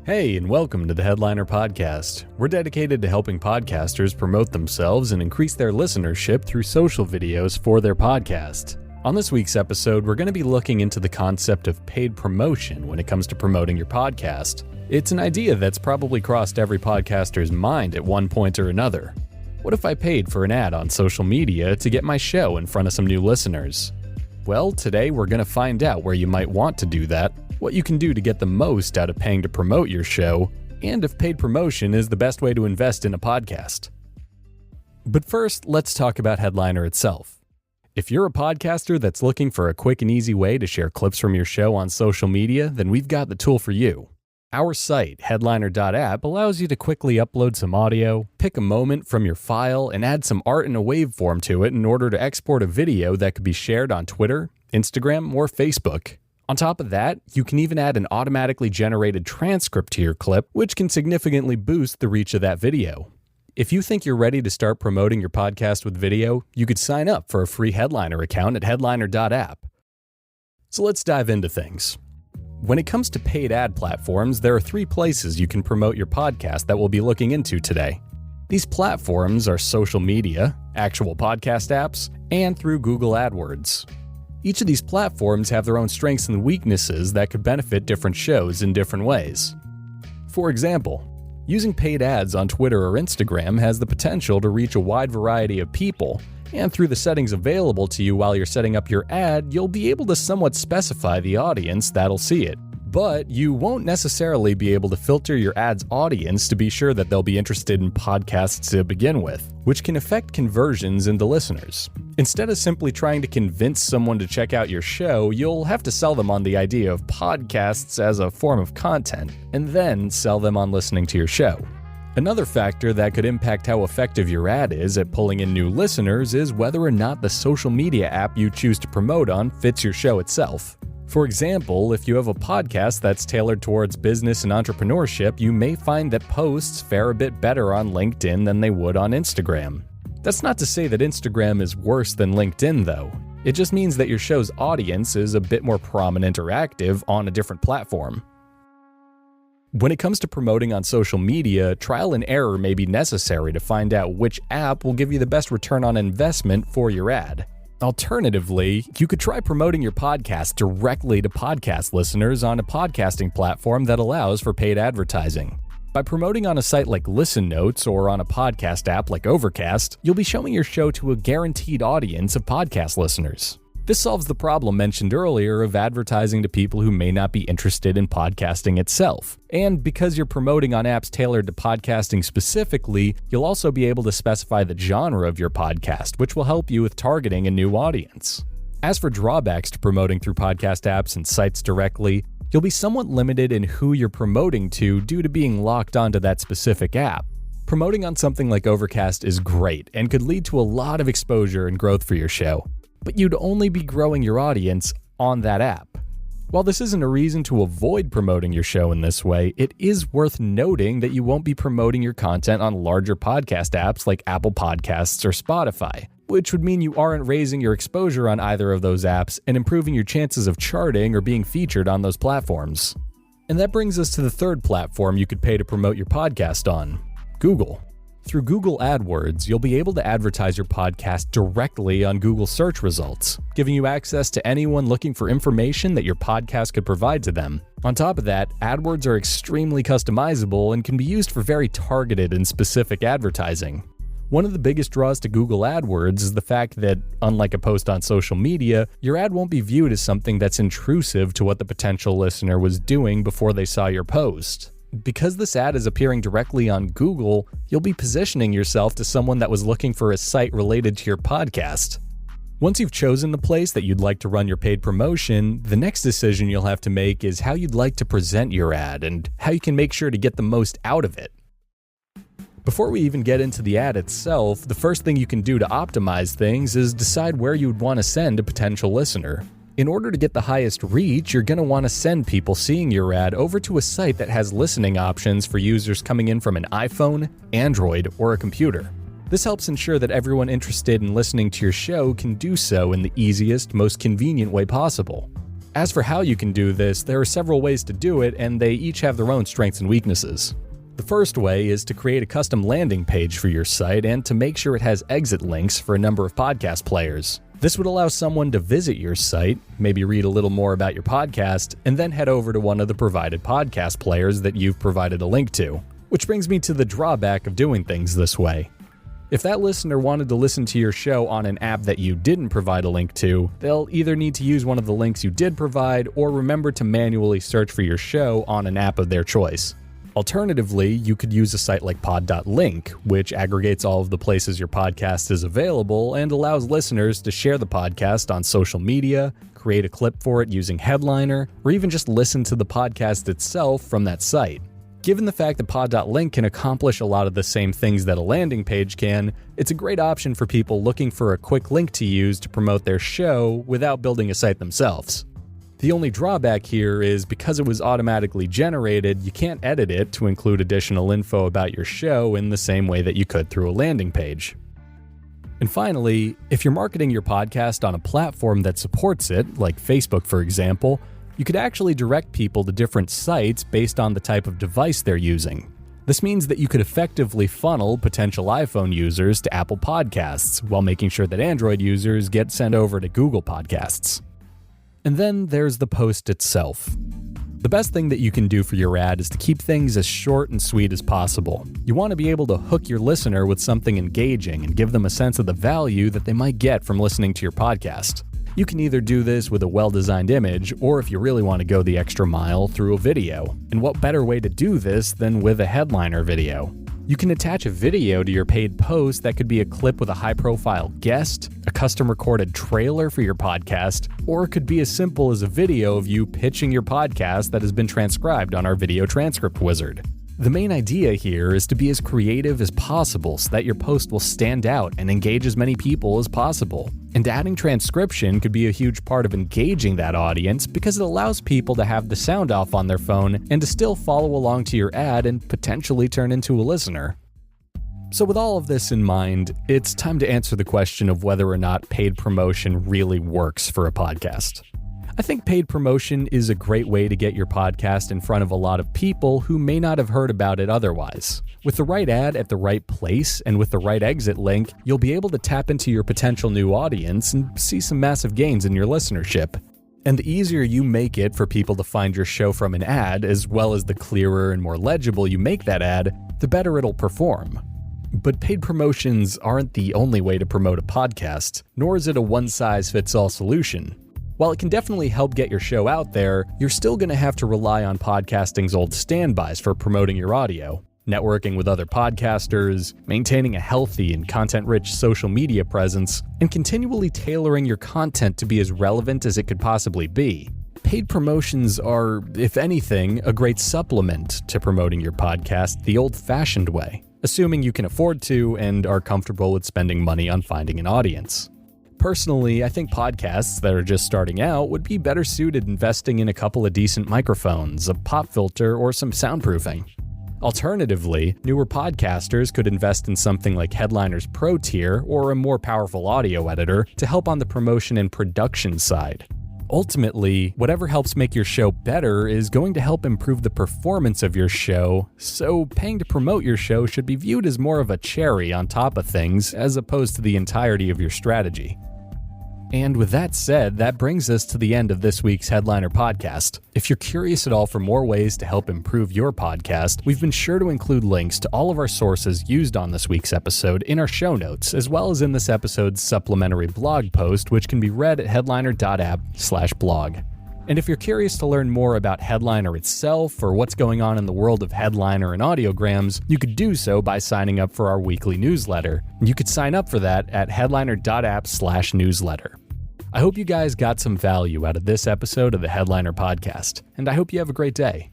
Hey, and welcome to the Headliner Podcast. We're dedicated to helping podcasters promote themselves and increase their listenership through social videos for their podcast. On this week's episode, we're going to be looking into the concept of paid promotion when it comes to promoting your podcast. It's an idea that's probably crossed every podcaster's mind at one point or another. What if I paid for an ad on social media to get my show in front of some new listeners? Well, today we're going to find out where you might want to do that, what you can do to get the most out of paying to promote your show, and if paid promotion is the best way to invest in a podcast. But first, let's talk about Headliner itself. If you're a podcaster that's looking for a quick and easy way to share clips from your show on social media, then we've got the tool for you. Our site, headliner.app, allows you to quickly upload some audio, pick a moment from your file, and add some art in a waveform to it in order to export a video that could be shared on Twitter, Instagram, or Facebook. On top of that, you can even add an automatically generated transcript to your clip, which can significantly boost the reach of that video. If you think you're ready to start promoting your podcast with video, you could sign up for a free Headliner account at headliner.app. So let's dive into things. When it comes to paid ad platforms, there are 3 places you can promote your podcast that we'll be looking into today. These platforms are social media, actual podcast apps, and through Google AdWords. Each of these platforms have their own strengths and weaknesses that could benefit different shows in different ways. For example, using paid ads on Twitter or Instagram has the potential to reach a wide variety of people, and through the settings available to you while you're setting up your ad, you'll be able to somewhat specify the audience that'll see it. But you won't necessarily be able to filter your ad's audience to be sure that they'll be interested in podcasts to begin with, which can affect conversions into listeners. Instead of simply trying to convince someone to check out your show, you'll have to sell them on the idea of podcasts as a form of content, and then sell them on listening to your show. Another factor that could impact how effective your ad is at pulling in new listeners is whether or not the social media app you choose to promote on fits your show itself. For example, if you have a podcast that's tailored towards business and entrepreneurship, you may find that posts fare a bit better on LinkedIn than they would on Instagram. That's not to say that Instagram is worse than LinkedIn, though. It just means that your show's audience is a bit more prominent or active on a different platform. When it comes to promoting on social media, trial and error may be necessary to find out which app will give you the best return on investment for your ad. Alternatively, you could try promoting your podcast directly to podcast listeners on a podcasting platform that allows for paid advertising. By promoting on a site like Listen Notes or on a podcast app like Overcast, you'll be showing your show to a guaranteed audience of podcast listeners. This solves the problem mentioned earlier of advertising to people who may not be interested in podcasting itself. And because you're promoting on apps tailored to podcasting specifically, you'll also be able to specify the genre of your podcast, which will help you with targeting a new audience. As for drawbacks to promoting through podcast apps and sites directly, you'll be somewhat limited in who you're promoting to due to being locked onto that specific app. Promoting on something like Overcast is great and could lead to a lot of exposure and growth for your show, but you'd only be growing your audience on that app. While this isn't a reason to avoid promoting your show in this way, it is worth noting that you won't be promoting your content on larger podcast apps like Apple Podcasts or Spotify, which would mean you aren't raising your exposure on either of those apps and improving your chances of charting or being featured on those platforms. And that brings us to the third platform you could pay to promote your podcast on: Google. Through Google AdWords, you'll be able to advertise your podcast directly on Google search results, giving you access to anyone looking for information that your podcast could provide to them. On top of that, AdWords are extremely customizable and can be used for very targeted and specific advertising. One of the biggest draws to Google AdWords is the fact that, unlike a post on social media, your ad won't be viewed as something that's intrusive to what the potential listener was doing before they saw your post. Because this ad is appearing directly on Google, you'll be positioning yourself to someone that was looking for a site related to your podcast. Once you've chosen the place that you'd like to run your paid promotion, the next decision you'll have to make is how you'd like to present your ad and how you can make sure to get the most out of it. Before we even get into the ad itself, the first thing you can do to optimize things is decide where you'd want to send a potential listener. In order to get the highest reach, you're going to want to send people seeing your ad over to a site that has listening options for users coming in from an iPhone, Android, or a computer. This helps ensure that everyone interested in listening to your show can do so in the easiest, most convenient way possible. As for how you can do this, there are several ways to do it, and they each have their own strengths and weaknesses. The first way is to create a custom landing page for your site and to make sure it has exit links for a number of podcast players. This would allow someone to visit your site, maybe read a little more about your podcast, and then head over to one of the provided podcast players that you've provided a link to. Which brings me to the drawback of doing things this way. If that listener wanted to listen to your show on an app that you didn't provide a link to, they'll either need to use one of the links you did provide or remember to manually search for your show on an app of their choice. Alternatively, you could use a site like pod.link, which aggregates all of the places your podcast is available and allows listeners to share the podcast on social media, create a clip for it using Headliner, or even just listen to the podcast itself from that site. Given the fact that pod.link can accomplish a lot of the same things that a landing page can, it's a great option for people looking for a quick link to use to promote their show without building a site themselves. The only drawback here is because it was automatically generated, you can't edit it to include additional info about your show in the same way that you could through a landing page. And finally, if you're marketing your podcast on a platform that supports it, like Facebook for example, you could actually direct people to different sites based on the type of device they're using. This means that you could effectively funnel potential iPhone users to Apple Podcasts while making sure that Android users get sent over to Google Podcasts. And then there's the post itself. The best thing that you can do for your ad is to keep things as short and sweet as possible. You want to be able to hook your listener with something engaging and give them a sense of the value that they might get from listening to your podcast. You can either do this with a well-designed image, or if you really want to go the extra mile, through a video. And what better way to do this than with a Headliner video? You can attach a video to your paid post that could be a clip with a high-profile guest, a custom-recorded trailer for your podcast, or it could be as simple as a video of you pitching your podcast that has been transcribed on our video transcript wizard. The main idea here is to be as creative as possible so that your post will stand out and engage as many people as possible. And adding transcription could be a huge part of engaging that audience because it allows people to have the sound off on their phone and to still follow along to your ad and potentially turn into a listener. So with all of this in mind, it's time to answer the question of whether or not paid promotion really works for a podcast. I think paid promotion is a great way to get your podcast in front of a lot of people who may not have heard about it otherwise. With the right ad at the right place and with the right exit link, you'll be able to tap into your potential new audience and see some massive gains in your listenership. And the easier you make it for people to find your show from an ad, as well as the clearer and more legible you make that ad, the better it'll perform. But paid promotions aren't the only way to promote a podcast, nor is it a one-size-fits-all solution. While it can definitely help get your show out there, you're still going to have to rely on podcasting's old standbys for promoting your audio. Networking with other podcasters, maintaining a healthy and content-rich social media presence, and continually tailoring your content to be as relevant as it could possibly be. Paid promotions are, if anything, a great supplement to promoting your podcast the old-fashioned way, assuming you can afford to and are comfortable with spending money on finding an audience. Personally, I think podcasts that are just starting out would be better suited investing in a couple of decent microphones, a pop filter, or some soundproofing. Alternatively, newer podcasters could invest in something like Headliner's Pro tier or a more powerful audio editor to help on the promotion and production side. Ultimately, whatever helps make your show better is going to help improve the performance of your show, so paying to promote your show should be viewed as more of a cherry on top of things as opposed to the entirety of your strategy. And with that said, that brings us to the end of this week's Headliner podcast. If you're curious at all for more ways to help improve your podcast, we've been sure to include links to all of our sources used on this week's episode in our show notes, as well as in this episode's supplementary blog post, which can be read at headliner.app/blog. And if you're curious to learn more about Headliner itself or what's going on in the world of Headliner and Audiograms, you could do so by signing up for our weekly newsletter. You could sign up for that at headliner.app/newsletter. I hope you guys got some value out of this episode of the Headliner podcast, and I hope you have a great day.